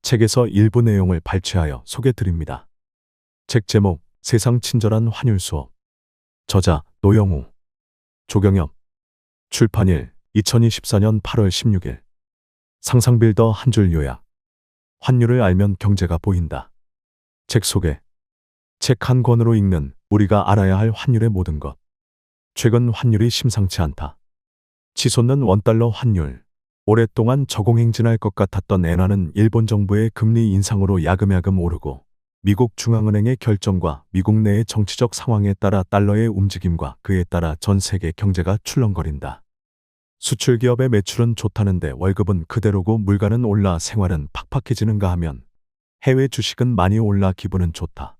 책에서 일부 내용을 발췌하여 소개드립니다. 책 제목 세상 친절한 환율 수업. 저자 노영우, 조경엽. 출판일 2024년 8월 16일. 상상빌더 한 줄 요약. 환율을 알면 경제가 보인다. 책 소개. 책 한 권으로 읽는 우리가 알아야 할 환율의 모든 것. 최근 환율이 심상치 않다. 치솟는 원달러 환율. 오랫동안 저공행진할 것 같았던 엔화는 일본 정부의 금리 인상으로 야금야금 오르고, 미국 중앙은행의 결정과 미국 내의 정치적 상황에 따라 달러의 움직임과 그에 따라 전 세계 경제가 출렁거린다. 수출 기업의 매출은 좋다는데 월급은 그대로고 물가는 올라 생활은 팍팍해지는가 하면 해외 주식은 많이 올라 기분은 좋다.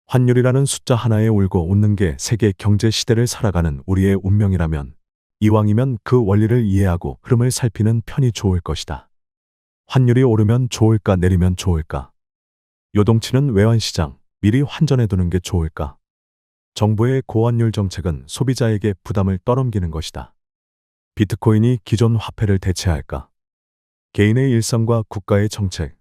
환율이라는 숫자 하나에 울고 웃는 게 세계 경제 시대를 살아가는 우리의 운명이라면 이왕이면 그 원리를 이해하고 흐름을 살피는 편이 좋을 것이다. 환율이 오르면 좋을까 내리면 좋을까? 요동치는 외환시장 미리 환전해두는 게 좋을까? 정부의 고환율 정책은 소비자에게 부담을 떠넘기는 것이다. 비트코인이 기존 화폐를 대체할까? 개인의 일상과 국가의 정책,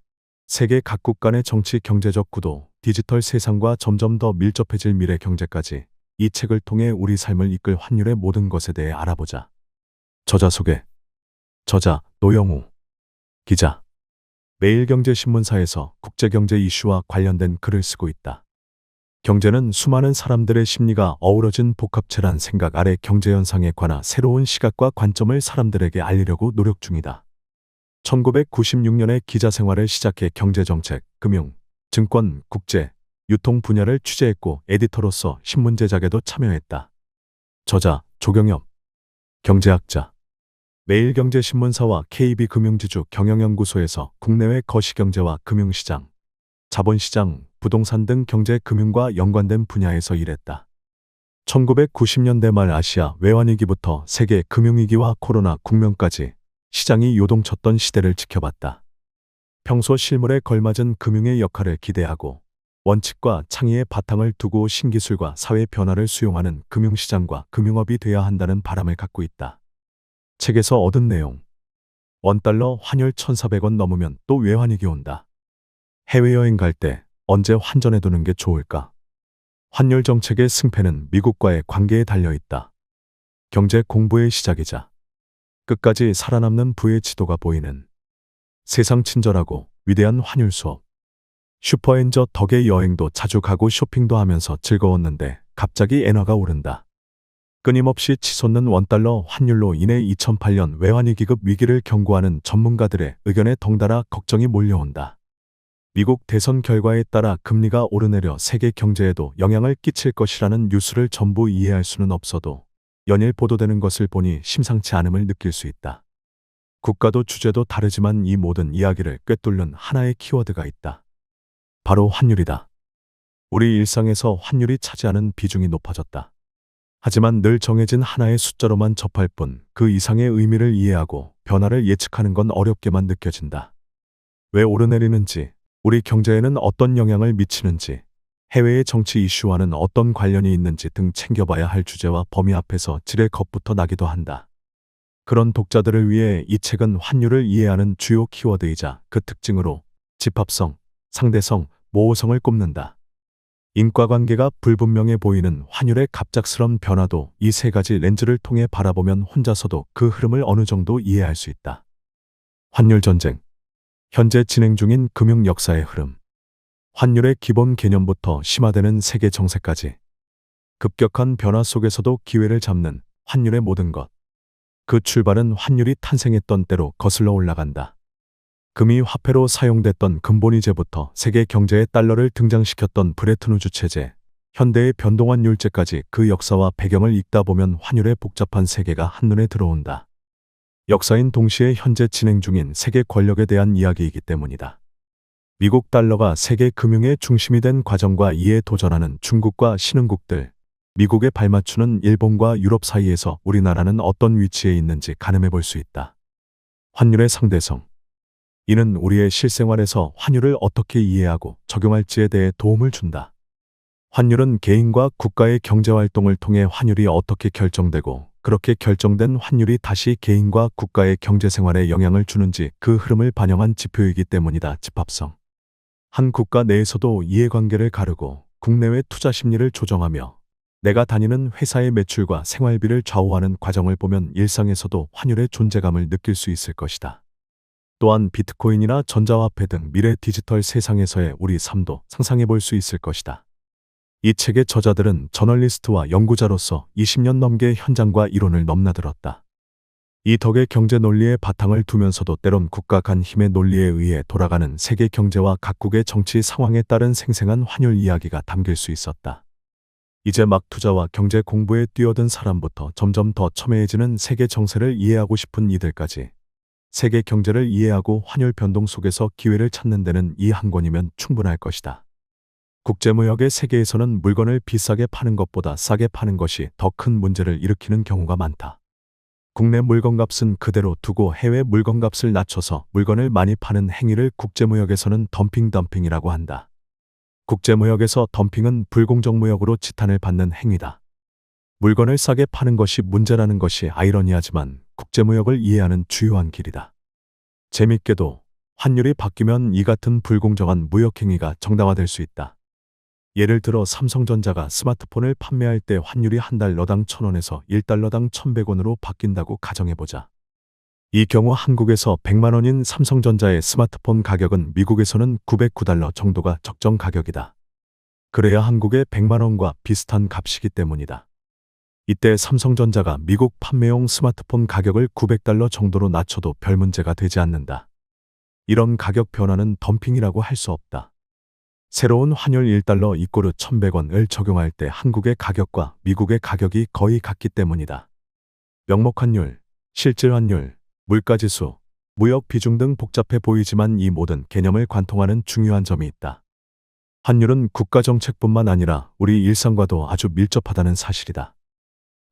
세계 각국 간의 정치 경제적 구도, 디지털 세상과 점점 더 밀접해질 미래 경제까지 이 책을 통해 우리 삶을 이끌 환율의 모든 것에 대해 알아보자. 저자 소개. 저자 노영우, 기자. 매일경제신문사에서 국제경제 이슈와 관련된 글을 쓰고 있다. 경제는 수많은 사람들의 심리가 어우러진 복합체란 생각 아래 경제 현상에 관한 새로운 시각과 관점을 사람들에게 알리려고 노력 중이다. 1996년에 기자 생활을 시작해 경제정책, 금융, 증권, 국제, 유통 분야를 취재했고 에디터로서 신문 제작에도 참여했다. 저자 조경엽, 경제학자. 매일경제신문사와 KB금융지주 경영연구소에서 국내외 거시경제와 금융시장, 자본시장, 부동산 등 경제 금융과 연관된 분야에서 일했다. 1990년대 말 아시아 외환위기부터 세계 금융위기와 코로나 국면까지 시장이 요동쳤던 시대를 지켜봤다. 평소 실물에 걸맞은 금융의 역할을 기대하고 원칙과 창의의 바탕을 두고 신기술과 사회 변화를 수용하는 금융시장과 금융업이 되어야 한다는 바람을 갖고 있다. 책에서 얻은 내용. 원달러 환율 1,400원 넘으면 또 외환위기 온다. 해외여행 갈 때 언제 환전해두는 게 좋을까? 환율 정책의 승패는 미국과의 관계에 달려있다. 경제 공부의 시작이자 끝까지 살아남는 부의 지도가 보이는 세상 친절하고 위대한 환율 수업. 슈퍼엔저 덕의 여행도 자주 가고 쇼핑도 하면서 즐거웠는데 갑자기 엔화가 오른다. 끊임없이 치솟는 원달러 환율로 인해 2008년 외환위기급 위기를 경고하는 전문가들의 의견에 덩달아 걱정이 몰려온다. 미국 대선 결과에 따라 금리가 오르내려 세계 경제에도 영향을 끼칠 것이라는 뉴스를 전부 이해할 수는 없어도 연일 보도되는 것을 보니 심상치 않음을 느낄 수 있다. 국가도 주제도 다르지만 이 모든 이야기를 꿰뚫는 하나의 키워드가 있다. 바로 환율이다. 우리 일상에서 환율이 차지하는 비중이 높아졌다. 하지만 늘 정해진 하나의 숫자로만 접할 뿐 그 이상의 의미를 이해하고 변화를 예측하는 건 어렵게만 느껴진다. 왜 오르내리는지, 우리 경제에는 어떤 영향을 미치는지, 해외의 정치 이슈와는 어떤 관련이 있는지 등 챙겨봐야 할 주제와 범위 앞에서 지레 겁부터 나기도 한다. 그런 독자들을 위해 이 책은 환율을 이해하는 주요 키워드이자 그 특징으로 집합성, 상대성, 모호성을 꼽는다. 인과관계가 불분명해 보이는 환율의 갑작스런 변화도 이 세 가지 렌즈를 통해 바라보면 혼자서도 그 흐름을 어느 정도 이해할 수 있다. 환율 전쟁. 현재 진행 중인 금융 역사의 흐름. 환율의 기본 개념부터 심화되는 세계 정세까지. 급격한 변화 속에서도 기회를 잡는 환율의 모든 것. 그 출발은 환율이 탄생했던 때로 거슬러 올라간다. 금이 화폐로 사용됐던 근본위제부터 세계 경제에 달러를 등장시켰던 브레튼우즈 체제, 현대의 변동환율제까지 그 역사와 배경을 읽다 보면 환율의 복잡한 세계가 한눈에 들어온다. 역사인 동시에 현재 진행 중인 세계 권력에 대한 이야기이기 때문이다. 미국 달러가 세계 금융의 중심이 된 과정과 이에 도전하는 중국과 신흥국들, 미국에 발맞추는 일본과 유럽 사이에서 우리나라는 어떤 위치에 있는지 가늠해 볼 수 있다. 환율의 상대성. 이는 우리의 실생활에서 환율을 어떻게 이해하고 적용할지에 대해 도움을 준다. 환율은 개인과 국가의 경제활동을 통해 환율이 어떻게 결정되고 그렇게 결정된 환율이 다시 개인과 국가의 경제생활에 영향을 주는지 그 흐름을 반영한 지표이기 때문이다. 집합성. 한 국가 내에서도 이해관계를 가르고 국내외 투자 심리를 조정하며 내가 다니는 회사의 매출과 생활비를 좌우하는 과정을 보면 일상에서도 환율의 존재감을 느낄 수 있을 것이다. 또한 비트코인이나 전자화폐 등 미래 디지털 세상에서의 우리 삶도 상상해 볼 수 있을 것이다. 이 책의 저자들은 저널리스트와 연구자로서 20년 넘게 현장과 이론을 넘나들었다. 이 덕에 경제 논리의 바탕을 두면서도 때론 국가 간 힘의 논리에 의해 돌아가는 세계 경제와 각국의 정치 상황에 따른 생생한 환율 이야기가 담길 수 있었다. 이제 막 투자와 경제 공부에 뛰어든 사람부터 점점 더 첨예해지는 세계 정세를 이해하고 싶은 이들까지 세계 경제를 이해하고 환율 변동 속에서 기회를 찾는 데는 이 한 권이면 충분할 것이다. 국제무역의 세계에서는 물건을 비싸게 파는 것보다 싸게 파는 것이 더 큰 문제를 일으키는 경우가 많다. 국내 물건값은 그대로 두고 해외 물건값을 낮춰서 물건을 많이 파는 행위를 국제무역에서는 덤핑이라고 한다. 국제무역에서 덤핑은 불공정 무역으로 지탄을 받는 행위다. 물건을 싸게 파는 것이 문제라는 것이 아이러니하지만 국제무역을 이해하는 주요한 길이다. 재밌게도 환율이 바뀌면 이 같은 불공정한 무역행위가 정당화될 수 있다. 예를 들어 삼성전자가 스마트폰을 판매할 때 환율이 한 달러당 1,000원에서 1달러당 1,100원으로 바뀐다고 가정해보자. 이 경우 한국에서 100만 원인 삼성전자의 스마트폰 가격은 미국에서는 909달러 정도가 적정 가격이다. 그래야 한국의 100만 원과 비슷한 값이기 때문이다. 이때 삼성전자가 미국 판매용 스마트폰 가격을 900달러 정도로 낮춰도 별 문제가 되지 않는다. 이런 가격 변화는 덤핑이라고 할 수 없다. 새로운 환율 1달러 이꼬르 1,100원을 적용할 때 한국의 가격과 미국의 가격이 거의 같기 때문이다. 명목환율, 실질환율, 물가지수, 무역 비중 등 복잡해 보이지만 이 모든 개념을 관통하는 중요한 점이 있다. 환율은 국가정책뿐만 아니라 우리 일상과도 아주 밀접하다는 사실이다.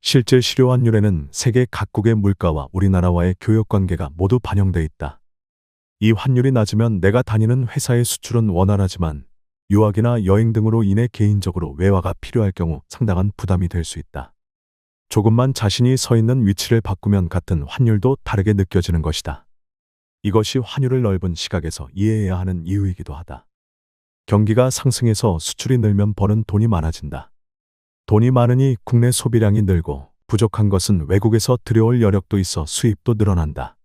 실질 실효환율에는 세계 각국의 물가와 우리나라와의 교역관계가 모두 반영돼 있다. 이 환율이 낮으면 내가 다니는 회사의 수출은 원활하지만 유학이나 여행 등으로 인해 개인적으로 외화가 필요할 경우 상당한 부담이 될 수 있다. 조금만 자신이 서 있는 위치를 바꾸면 같은 환율도 다르게 느껴지는 것이다. 이것이 환율을 넓은 시각에서 이해해야 하는 이유이기도 하다. 경기가 상승해서 수출이 늘면 버는 돈이 많아진다. 돈이 많으니 국내 소비량이 늘고 부족한 것은 외국에서 들여올 여력도 있어 수입도 늘어난다.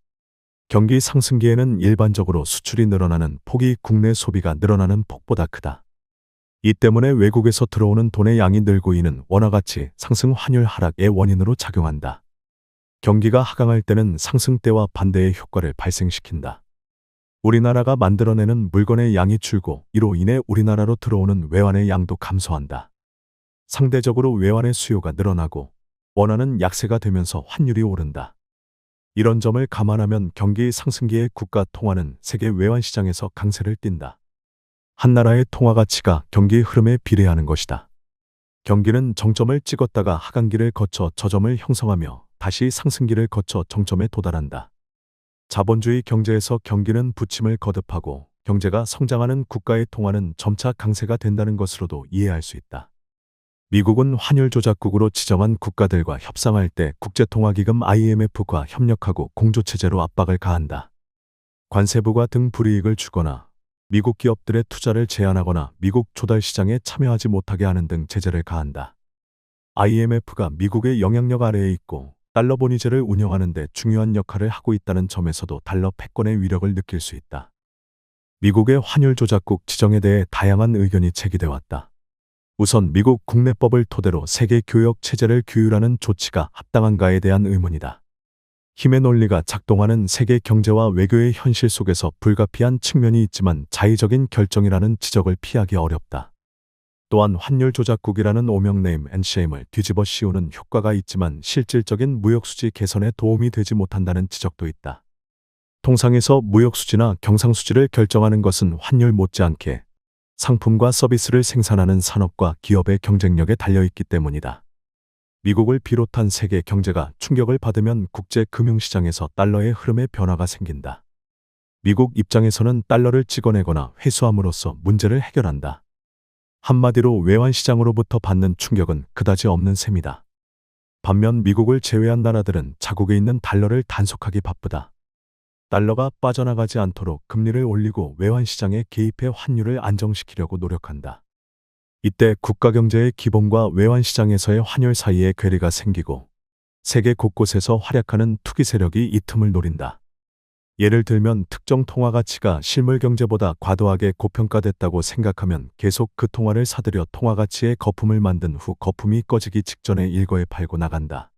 경기 상승기에는 일반적으로 수출이 늘어나는 폭이 국내 소비가 늘어나는 폭보다 크다. 이 때문에 외국에서 들어오는 돈의 양이 늘고 이는 원화가치 상승 환율 하락의 원인으로 작용한다. 경기가 하강할 때는 상승 때와 반대의 효과를 발생시킨다. 우리나라가 만들어내는 물건의 양이 줄고 이로 인해 우리나라로 들어오는 외환의 양도 감소한다. 상대적으로 외환의 수요가 늘어나고 원화는 약세가 되면서 환율이 오른다. 이런 점을 감안하면 경기 상승기의 국가 통화는 세계 외환시장에서 강세를 띈다. 한 나라의 통화 가치가 경기 흐름에 비례하는 것이다. 경기는 정점을 찍었다가 하강기를 거쳐 저점을 형성하며 다시 상승기를 거쳐 정점에 도달한다. 자본주의 경제에서 경기는 부침을 거듭하고 경제가 성장하는 국가의 통화는 점차 강세가 된다는 것으로도 이해할 수 있다. 미국은 환율 조작국으로 지정한 국가들과 협상할 때 국제통화기금 IMF과 협력하고 공조체제로 압박을 가한다. 관세부과 등 불이익을 주거나 미국 기업들의 투자를 제한하거나 미국 조달 시장에 참여하지 못하게 하는 등 제재를 가한다. IMF가 미국의 영향력 아래에 있고 달러 본위제를 운영하는 데 중요한 역할을 하고 있다는 점에서도 달러 패권의 위력을 느낄 수 있다. 미국의 환율 조작국 지정에 대해 다양한 의견이 제기돼 왔다. 우선 미국 국내법을 토대로 세계 교역 체제를 규율하는 조치가 합당한가에 대한 의문이다. 힘의 논리가 작동하는 세계 경제와 외교의 현실 속에서 불가피한 측면이 있지만 자의적인 결정이라는 지적을 피하기 어렵다. 또한 환율 조작국이라는 오명 네임 앤 쉐임을 뒤집어 씌우는 효과가 있지만 실질적인 무역수지 개선에 도움이 되지 못한다는 지적도 있다. 통상에서 무역수지나 경상수지를 결정하는 것은 환율 못지않게 상품과 서비스를 생산하는 산업과 기업의 경쟁력에 달려있기 때문이다. 미국을 비롯한 세계 경제가 충격을 받으면 국제 금융시장에서 달러의 흐름에 변화가 생긴다. 미국 입장에서는 달러를 찍어내거나 회수함으로써 문제를 해결한다. 한마디로 외환시장으로부터 받는 충격은 그다지 없는 셈이다. 반면 미국을 제외한 나라들은 자국에 있는 달러를 단속하기 바쁘다. 달러가 빠져나가지 않도록 금리를 올리고 외환시장에 개입해 환율을 안정시키려고 노력한다. 이때 국가경제의 기본과 외환시장에서의 환율 사이에 괴리가 생기고 세계 곳곳에서 활약하는 투기 세력이 이 틈을 노린다. 예를 들면 특정 통화 가치가 실물 경제보다 과도하게 고평가됐다고 생각하면 계속 그 통화를 사들여 통화 가치의 거품을 만든 후 거품이 꺼지기 직전에 일거에 팔고 나간다.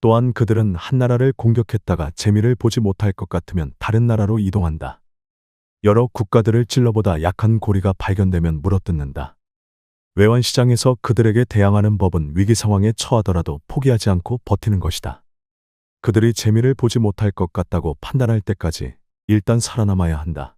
또한 그들은 한 나라를 공격했다가 재미를 보지 못할 것 같으면 다른 나라로 이동한다. 여러 국가들을 찔러보다 약한 고리가 발견되면 물어뜯는다. 외환시장에서 그들에게 대항하는 법은 위기 상황에 처하더라도 포기하지 않고 버티는 것이다. 그들이 재미를 보지 못할 것 같다고 판단할 때까지 일단 살아남아야 한다.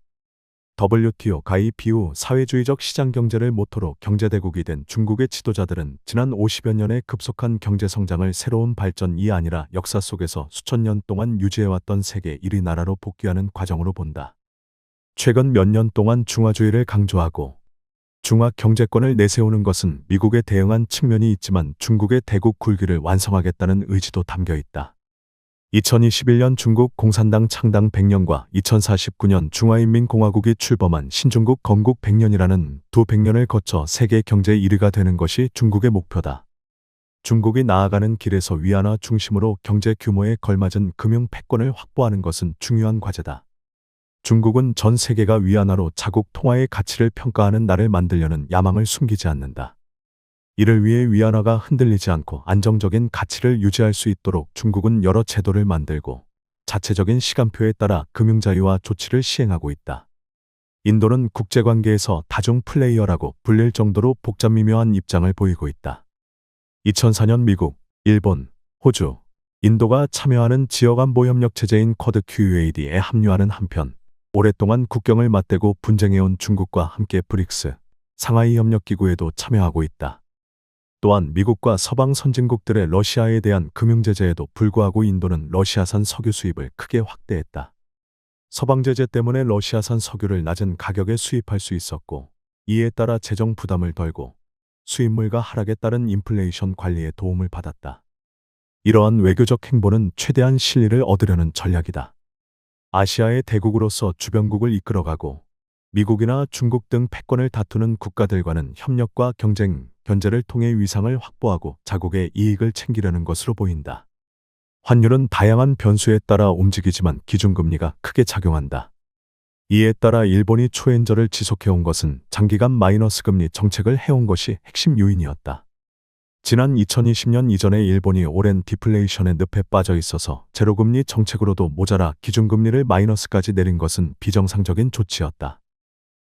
WTO 가입 이후 사회주의적 시장 경제를 모토로 경제대국이 된 중국의 지도자들은 지난 50여 년의 급속한 경제 성장을 새로운 발전이 아니라 역사 속에서 수천 년 동안 유지해왔던 세계 1위 나라로 복귀하는 과정으로 본다. 최근 몇 년 동안 중화주의를 강조하고 중화 경제권을 내세우는 것은 미국에 대응한 측면이 있지만 중국의 대국 굴기를 완성하겠다는 의지도 담겨 있다. 2021년 중국 공산당 창당 100년과 2049년 중화인민공화국이 출범한 신중국 건국 100년이라는 두 100년을 거쳐 세계 경제 1위가 되는 것이 중국의 목표다. 중국이 나아가는 길에서 위안화 중심으로 경제 규모에 걸맞은 금융 패권을 확보하는 것은 중요한 과제다. 중국은 전 세계가 위안화로 자국 통화의 가치를 평가하는 날을 만들려는 야망을 숨기지 않는다. 이를 위해 위안화가 흔들리지 않고 안정적인 가치를 유지할 수 있도록 중국은 여러 제도를 만들고 자체적인 시간표에 따라 금융자유화 조치를 시행하고 있다. 인도는 국제관계에서 다중 플레이어라고 불릴 정도로 복잡미묘한 입장을 보이고 있다. 2004년 미국, 일본, 호주, 인도가 참여하는 지역안보협력 체제인 쿼드 QUAD에 합류하는 한편 오랫동안 국경을 맞대고 분쟁해온 중국과 함께 브릭스, 상하이 협력기구에도 참여하고 있다. 또한 미국과 서방 선진국들의 러시아에 대한 금융제재에도 불구하고 인도는 러시아산 석유 수입을 크게 확대했다. 서방 제재 때문에 러시아산 석유를 낮은 가격에 수입할 수 있었고 이에 따라 재정 부담을 덜고 수입물가 하락에 따른 인플레이션 관리에 도움을 받았다. 이러한 외교적 행보는 최대한 실리를 얻으려는 전략이다. 아시아의 대국으로서 주변국을 이끌어가고 미국이나 중국 등 패권을 다투는 국가들과는 협력과 경쟁, 견제를 통해 위상을 확보하고 자국의 이익을 챙기려는 것으로 보인다. 환율은 다양한 변수에 따라 움직이지만 기준금리가 크게 작용한다. 이에 따라 일본이 초엔저를 지속해온 것은 장기간 마이너스 금리 정책을 해온 것이 핵심 요인이었다. 지난 2020년 이전에 일본이 오랜 디플레이션의 늪에 빠져 있어서 제로금리 정책으로도 모자라 기준금리를 마이너스까지 내린 것은 비정상적인 조치였다.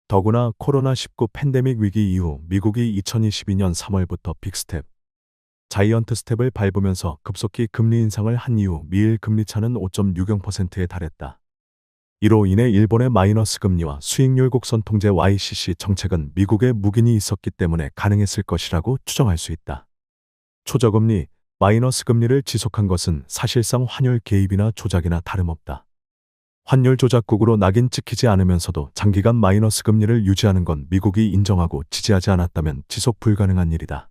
더구나 코로나19 팬데믹 위기 이후 미국이 2022년 3월부터 빅스텝, 자이언트 스텝을 밟으면서 급속히 금리 인상을 한 이후 미일 금리차는 5.60%에 달했다. 이로 인해 일본의 마이너스 금리와 수익률 곡선 통제 YCC 정책은 미국에 묵인이 있었기 때문에 가능했을 것이라고 추정할 수 있다. 초저금리, 마이너스 금리를 지속한 것은 사실상 환율 개입이나 조작이나 다름없다. 환율 조작국으로 낙인 찍히지 않으면서도 장기간 마이너스 금리를 유지하는 건 미국이 인정하고 지지하지 않았다면 지속 불가능한 일이다.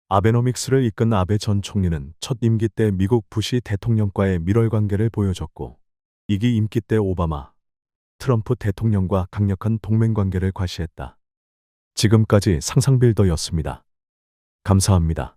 아베노믹스를 이끈 아베 전 총리는 첫 임기 때 미국 부시 대통령과의 밀월 관계를 보여줬고 2기 임기 때 오바마, 트럼프 대통령과 강력한 동맹 관계를 과시했다. 지금까지 상상빌더였습니다. 감사합니다.